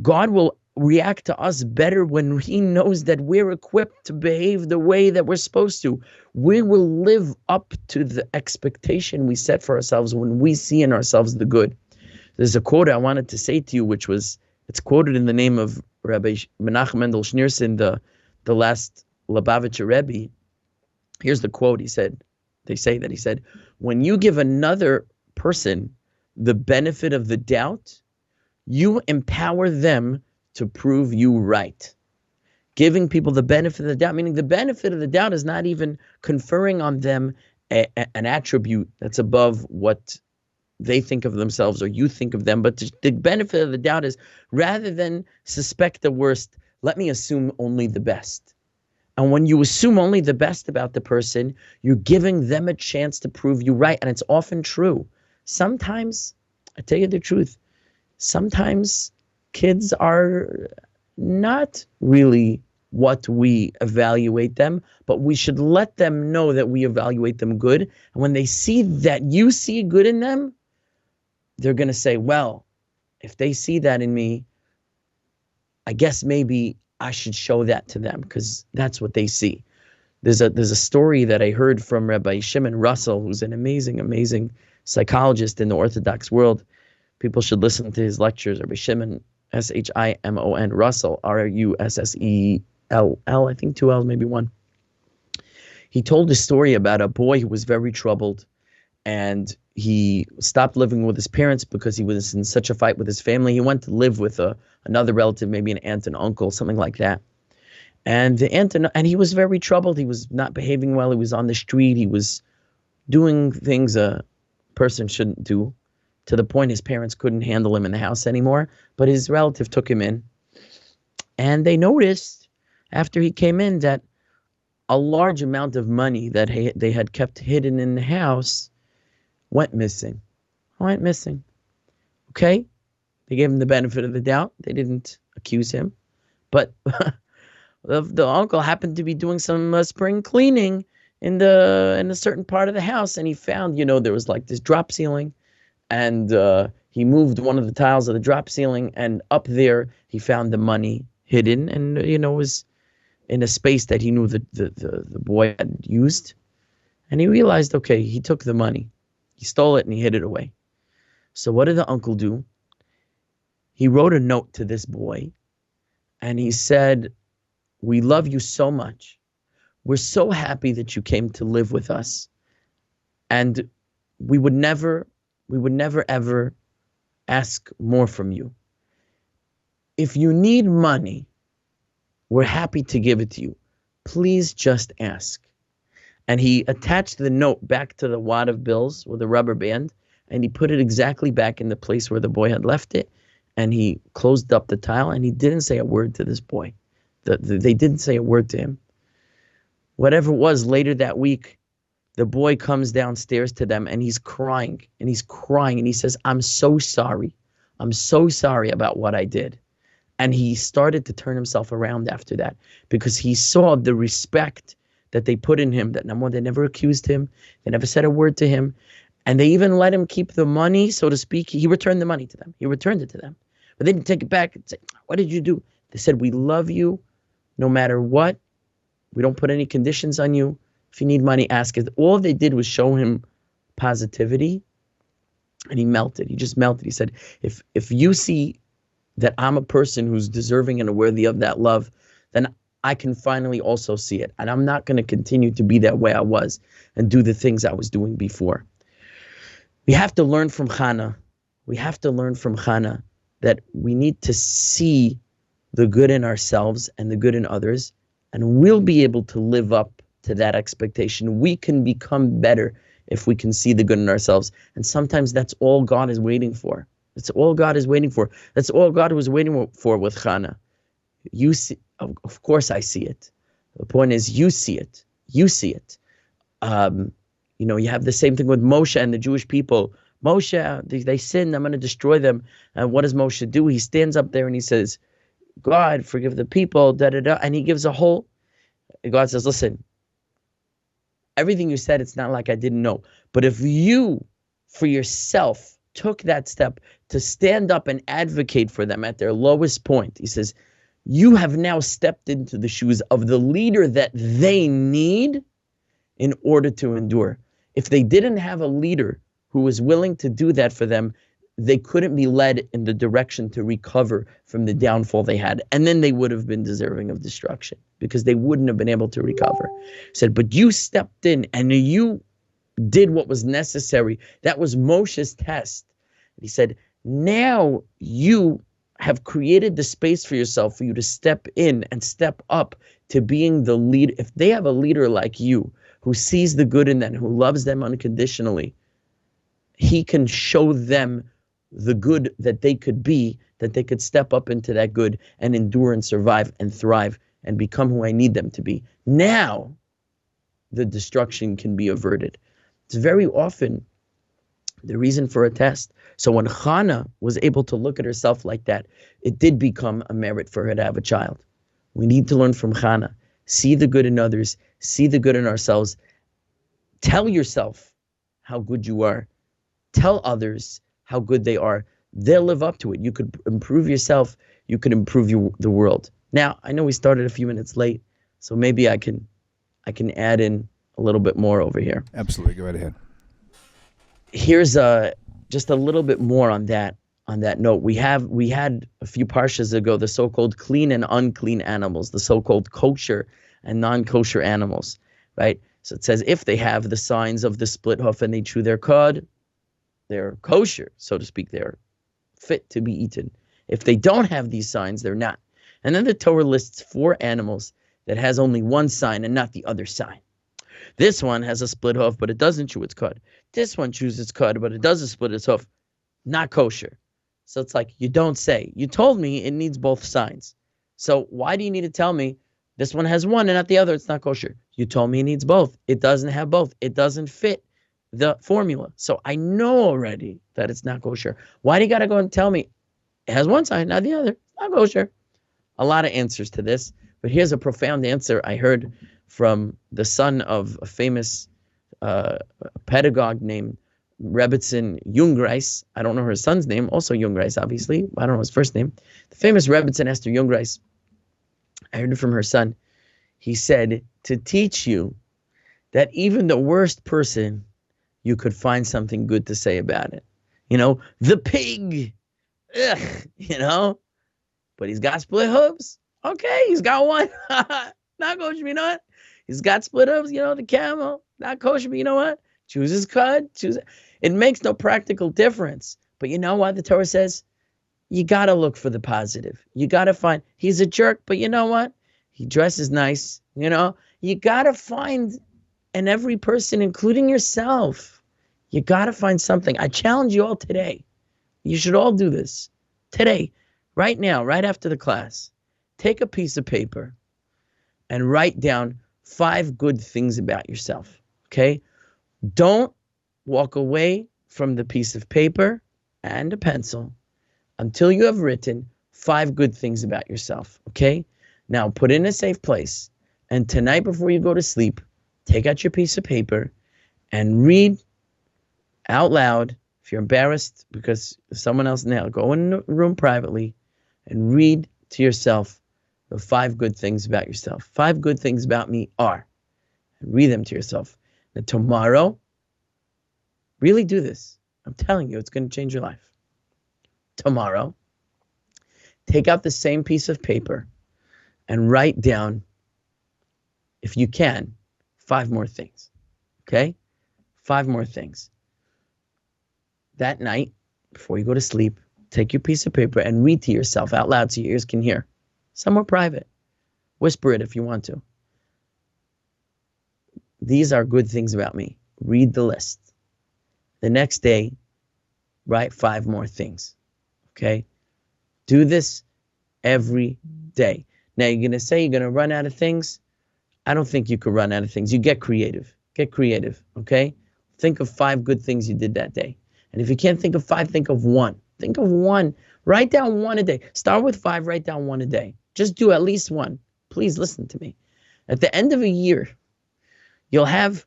God will react to us better when he knows that we're equipped to behave the way that we're supposed to. We will live up to the expectation we set for ourselves when we see in ourselves the good. There's a quote I wanted to say to you, it's quoted in the name of Rabbi Menachem Mendel Schneerson, the last Lubavitcher Rebbe. Here's the quote. He said, when you give another person the benefit of the doubt, you empower them to prove you right. Giving people the benefit of the doubt, meaning the benefit of the doubt is not even conferring on them an attribute that's above what they think of themselves or you think of them, but the benefit of the doubt is rather than suspect the worst, let me assume only the best. And when you assume only the best about the person, you're giving them a chance to prove you right. And it's often true. Sometimes, I tell you the truth, sometimes kids are not really what we evaluate them, but we should let them know that we evaluate them good. And when they see that you see good in them, they're going to say, well, if they see that in me, I guess maybe I should show that to them, because that's what they see. There's a story that I heard from Rabbi Shimon Russell, who's an amazing psychologist in the Orthodox world. People should listen to his lectures. Rabbi Shimon, Shimon Russell, Russell, I think 2 L's, maybe 1. He told a story about a boy who was very troubled, and he stopped living with his parents because he was in such a fight with his family. He went to live with another relative, maybe an aunt and uncle, something like that. And the aunt and he was very troubled. He was not behaving well. He was on the street. He was doing things a person shouldn't do, to the point his parents couldn't handle him in the house anymore. But his relative took him in, and they noticed after he came in that a large amount of money that they had kept hidden in the house went missing. Okay? They gave him the benefit of the doubt. They didn't accuse him. But the uncle happened to be doing some spring cleaning in a certain part of the house, and he found, there was like this drop ceiling, and he moved one of the tiles of the drop ceiling, and up there he found the money hidden, and was in a space that he knew the boy had used. And he realized, okay, he took the money, he stole it, and he hid it away. So what did the uncle do? He wrote a note to this boy, and he said, we love you so much. We're so happy that you came to live with us. And we would never ever ask more from you. If you need money, we're happy to give it to you. Please just ask. And he attached the note back to the wad of bills with a rubber band, and he put it exactly back in the place where the boy had left it. And he closed up the tile, and he didn't say a word to this boy. They didn't say a word to him. Whatever it was, later that week, the boy comes downstairs to them, and he's crying, and he says, I'm so sorry. I'm so sorry about what I did. And he started to turn himself around after that, because he saw the respect that they put in him, that number one, they never accused him. They never said a word to him. And they even let him keep the money, so to speak. He returned the money to them. He returned it to them. But they didn't take it back and say, what did you do? They said, we love you no matter what. We don't put any conditions on you. If you need money, ask it. All they did was show him positivity, and he melted. He just melted. He said, if you see that I'm a person who's deserving and worthy of that love, then I can finally also see it. And I'm not going to continue to be that way I was and do the things I was doing before. We have to learn from Chana. We have to learn from Chana that we need to see the good in ourselves and the good in others, and we'll be able to live up to that expectation. We can become better if we can see the good in ourselves. And sometimes that's all God is waiting for. That's all God is waiting for. That's all God was waiting for with Chana. You see, of course I see it. The point is, you see it. You see it. You have the same thing with Moshe and the Jewish people. Moshe, they sinned, I'm going to destroy them. And what does Moshe do? He stands up there and he says, God, forgive the people, and he gives God says, listen, everything you said, it's not like I didn't know. But if you, for yourself, took that step to stand up and advocate for them at their lowest point, he says, you have now stepped into the shoes of the leader that they need in order to endure. If they didn't have a leader who was willing to do that for them, they couldn't be led in the direction to recover from the downfall they had. And then they would have been deserving of destruction, because they wouldn't have been able to recover. He said, but you stepped in and you did what was necessary. That was Moshe's test. He said, now you have created the space for yourself for you to step in and step up to being the lead. If they have a leader like you who sees the good in them, who loves them unconditionally, he can show them the good that they could be, that they could step up into that good and endure and survive and thrive and become who I need them to be. Now the destruction can be averted. It's very often the reason for a test. So when Hannah was able to look at herself like that, it did become a merit for her to have a child. We need to learn from Hannah. See the good in others. See the good in ourselves. Tell yourself how good you are. Tell others how good they are. They'll live up to it. You could improve yourself. You could improve the world. Now, I know we started a few minutes late, so maybe I can add in a little bit more over here. Absolutely. Go right ahead. Here's just a little bit more on that note. We had a few parshas ago the so-called clean and unclean animals, the so-called kosher and non-kosher animals, right? So it says if they have the signs of the split hoof and they chew their cud, they're kosher, so to speak. They're fit to be eaten. If they don't have these signs, they're not. And then the Torah lists 4 animals that has only one sign and not the other sign. This one has a split hoof, but it doesn't chew its cud. This one chews its cud, but it doesn't split its hoof. Not kosher. So it's like, you don't say. You told me it needs both signs. So why do you need to tell me this one has one and not the other? It's not kosher. You told me it needs both. It doesn't have both. It doesn't fit the formula. So I know already that it's not kosher. Why do you got to go and tell me it has one sign, not the other? It's not kosher. A lot of answers to this, but here's a profound answer I heard from the son of a famous pedagogue named Rebbitzin Jungreis. I don't know her son's name, also Jungreis, obviously. I don't know his first name. The famous Rebbitzin Esther Jungreis. I heard it from her son. He said, to teach you that even the worst person, you could find something good to say about it. You know, the pig, ugh, you know, but he's got split hooves. Okay, he's got one. Not kosher, you know what? He's got split hooves, you know, the camel. Not kosher, but you know what? Choose his cud. It makes no practical difference. But you know what the Torah says? You got to look for the positive. You got to find, he's a jerk, but you know what? He dresses nice, you know? You got to find in every person, including yourself, you got to find something. I challenge you all today. You should all do this. Today, right now, right after the class, take a piece of paper and write down 5 good things about yourself, okay? Don't walk away from the piece of paper and a pencil until you have written 5 good things about yourself, okay? Now, put it in a safe place. And tonight before you go to sleep, take out your piece of paper and read out loud. If you're embarrassed because someone else now, go in the room privately and read to yourself the 5 good things about yourself. 5 good things about me are. And read them to yourself. Now tomorrow, really do this. I'm telling you, it's going to change your life. Tomorrow, take out the same piece of paper and write down, if you can, 5 more things. Okay? 5 more things. That night, before you go to sleep, take your piece of paper and read to yourself out loud so your ears can hear. Somewhere private. Whisper it if you want to. These are good things about me. Read the list. The next day, write 5 more things. Okay? Do this every day. Now, you're going to say you're going to run out of things. I don't think you could run out of things. You get creative. Get creative, okay? Think of 5 good things you did that day. And if you can't think of 5, think of 1. Think of 1. Write down 1 a day. Start with 5, write down 1 a day. Just do at least 1. Please listen to me. At the end of a year, you'll have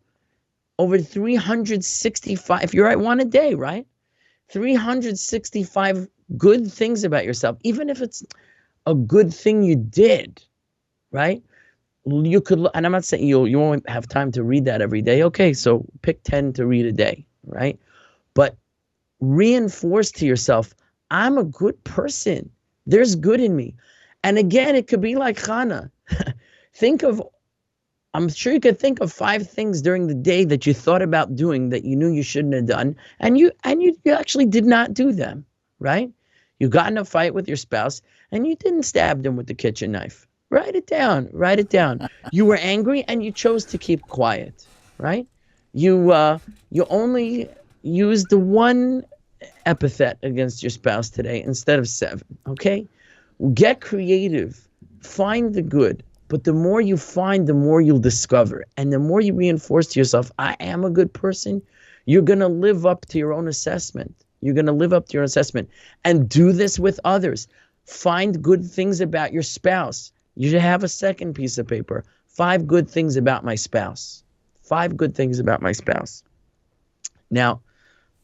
over 365, if you write 1 a day, right? 365 good things about yourself, even if it's a good thing you did, right? You could, and I'm not saying you won't have time to read that every day. Okay, so pick 10 to read a day, right? But reinforce to yourself, I'm a good person. There's good in me. And again, it could be like Hannah. I'm sure you could think of 5 things during the day that you thought about doing that you knew you shouldn't have done, and you actually did not do them, right? You got in a fight with your spouse, and you didn't stab them with the kitchen knife. Write it down. Write it down. You were angry, and you chose to keep quiet, right? You only used the 1 epithet against your spouse today instead of 7, okay? Get creative. Find the good. But the more you find, the more you'll discover. And the more you reinforce to yourself, I am a good person, You're going to live up to your own assessment. You're going to live up to your own assessment. And do this with others. Find good things about your spouse. You should have a second piece of paper. 5 good things about my spouse. 5 good things about my spouse. Now,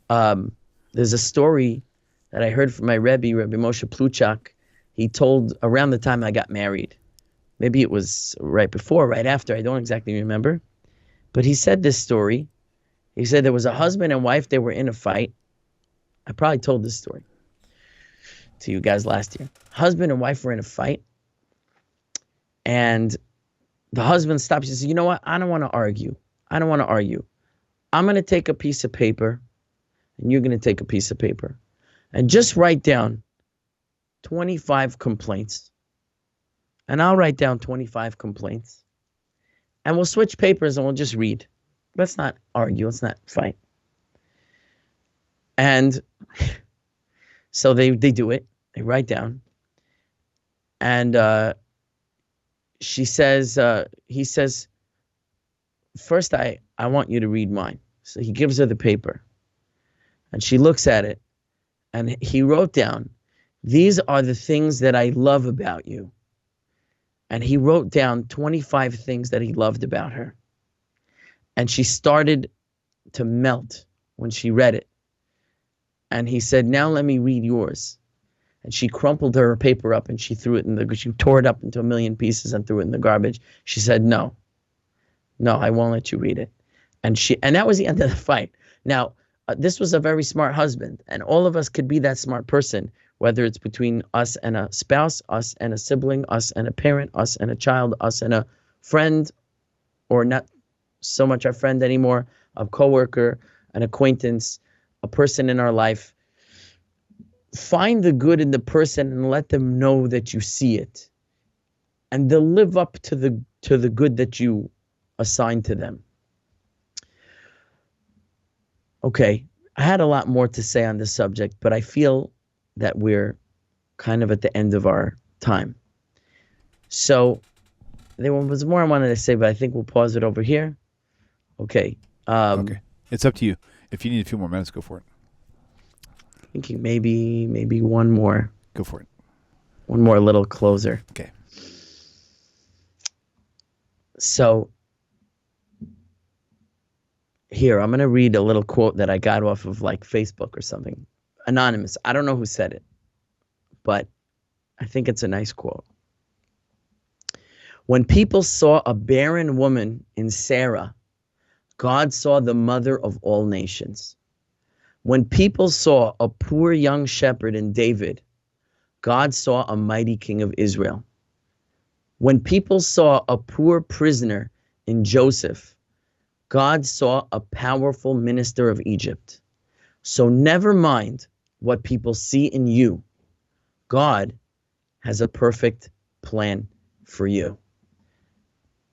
there's a story that I heard from my Rabbi Moshe Pluchak. He told around the time I got married. Maybe it was right before, right after. I don't exactly remember. But he said this story. He said there was a husband and wife. They were in a fight. I probably told this story to you guys last year. Husband and wife were in a fight. And the husband stops and says, you know what? I don't want to argue. I don't want to argue. I'm going to take a piece of paper, and you're going to take a piece of paper. And just write down 25 complaints. And I'll write down 25 complaints. And we'll switch papers and we'll just read. Let's not argue. Let's not fight. And so they do it. They write down. And he says, first I want you to read mine. So he gives her the paper. And she looks at it. And he wrote down, these are the things that I love about you. And he wrote down 25 things that he loved about her. And she started to melt when she read it. And he said, now let me read yours. And she crumpled her paper up and she threw it she tore it up into a million pieces and threw it in the garbage. She said, no, I won't let you read it. And that was the end of the fight. Now, this was a very smart husband, and all of us could be that smart person, whether it's between us and a spouse, us and a sibling, us and a parent, us and a child, us and a friend, or not so much our friend anymore, a coworker, an acquaintance, a person in our life. Find the good in the person and let them know that you see it. And they'll live up to the good that you assign to them. Okay, I had a lot more to say on this subject, but I feel that we're kind of at the end of our time. So there was more I wanted to say, but I think we'll pause it over here. Okay. Okay. It's up to you. If you need a few more minutes, go for it. Thinking maybe one more. Go for it. One more little closer. Okay. So here, I'm going to read a little quote that I got off of like Facebook or something. Anonymous. I don't know who said it, but I think it's a nice quote. When people saw a barren woman in Sarah, God saw the mother of all nations. When people saw a poor young shepherd in David, God saw a mighty king of Israel. When people saw a poor prisoner in Joseph, God saw a powerful minister of Egypt. So never mind what people see in you. God has a perfect plan for you.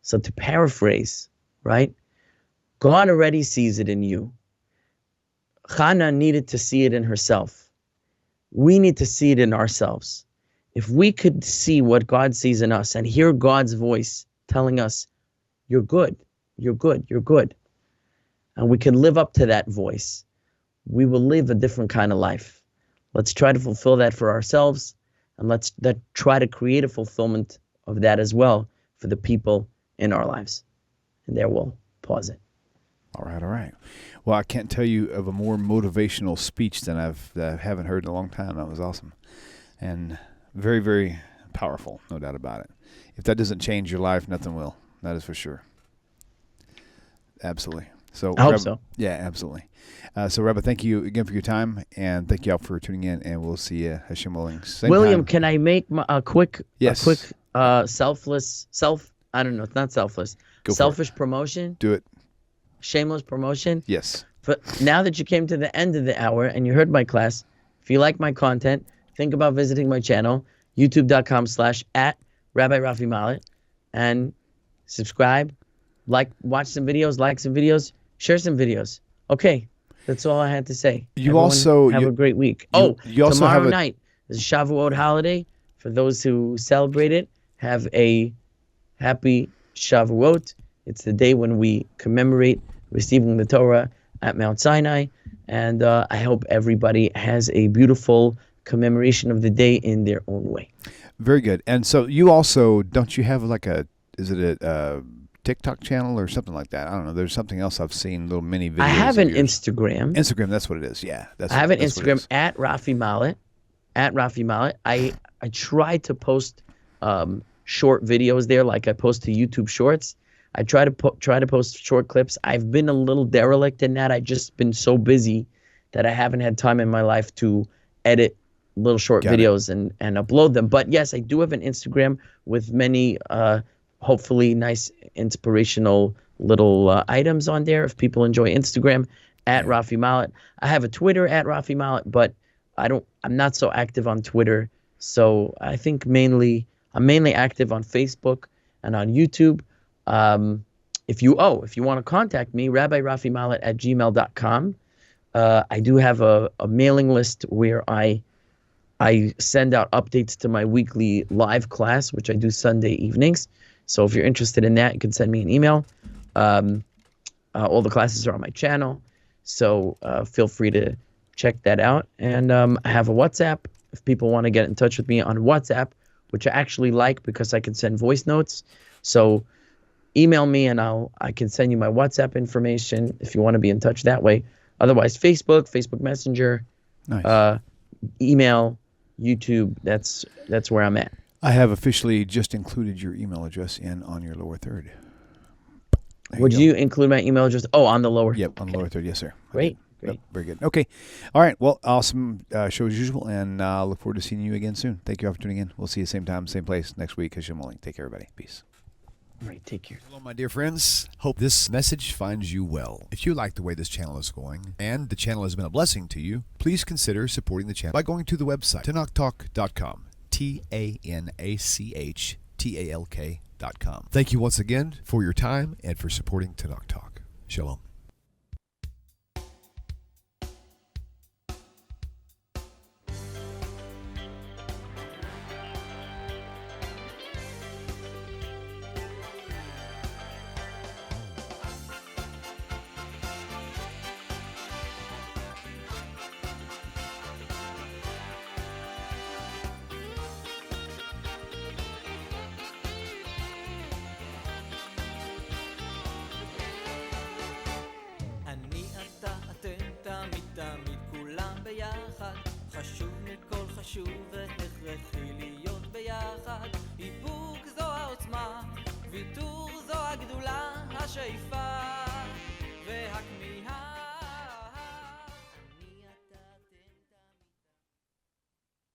So to paraphrase, right? God already sees it in you. Chana needed to see it in herself. We need to see it in ourselves. If we could see what God sees in us and hear God's voice telling us, you're good, you're good, you're good, and we can live up to that voice, we will live a different kind of life. Let's try to fulfill that for ourselves, and let's try to create a fulfillment of that as well for the people in our lives. And there we'll pause it. All right. Well, I can't tell you of a more motivational speech than I haven't heard in a long time. That was awesome. And very, very powerful, no doubt about it. If that doesn't change your life, nothing will. That is for sure. Absolutely. So I hope so. Yeah, absolutely. So, Rabbi, thank you again for your time, and thank you all for tuning in, and we'll see you, Hashem willing. William, can I make a quick selfish, I don't know, it's not selfless. Selfish promotion? Do it. Shameless promotion? Yes. But now that you came to the end of the hour and you heard my class, if you like my content, think about visiting my channel, youtube.com/@Rabbi Rafi Mollot, and subscribe, watch some videos, like some videos, share some videos. Okay, that's all I had to say. You Everyone also have a great week. You also tomorrow night is a Shavuot holiday. For those who celebrate it, have a happy Shavuot. It's the day when we commemorate receiving the Torah at Mount Sinai. And I hope everybody has a beautiful commemoration of the day in their own way. Very good. And so you also, don't you have like is it a TikTok channel or something like that? I don't know. There's something else I've seen, little mini videos. I have an Instagram. Instagram, that's what it is. Yeah. I have an Instagram at Rafi Mollot. At Rafi Mollot. I try to post short videos there, like I post to YouTube Shorts. I try to post short clips. I've been a little derelict in that. I've just been so busy that I haven't had time in my life to edit little short videos and upload them. But yes, I do have an Instagram with many hopefully nice inspirational little items on there if people enjoy Instagram at Rafi Mollot. I have a Twitter at Rafi Mollot, but I'm not so active on Twitter. So I think I'm mainly active on Facebook and on YouTube. If you want to contact me, RabbiRafiMollot@gmail.com. I do have a mailing list where I send out updates to my weekly live class, which I do Sunday evenings. So if you're interested in that, you can send me an email. All the classes are on my channel, so feel free to check that out. And I have a WhatsApp if people want to get in touch with me on WhatsApp, which I actually like because I can send voice notes. So email me and I can send you my WhatsApp information if you want to be in touch that way. Otherwise, Facebook Messenger, email, YouTube. That's where I'm at. I have officially just included your email address on your lower third. Would you include my email address? Oh, on the lower. Yep, on the lower third. Yes, sir. Great. Yep, very good. Okay. All right. Well, awesome show as usual, and I look forward to seeing you again soon. Thank you all for tuning in. We'll see you same time, same place next week. Hashem willing. Take care, everybody. Peace. All right, take care. Hello, my dear friends. Hope this message finds you well. If you like the way this channel is going, and the channel has been a blessing to you, please consider supporting the channel by going to the website, TaNachTalk.com, TANACHTALK.com. Thank you once again for your time and for supporting TaNaCh Talk. Shalom. תמיד כולם ביחד, חשוב מכל חשוב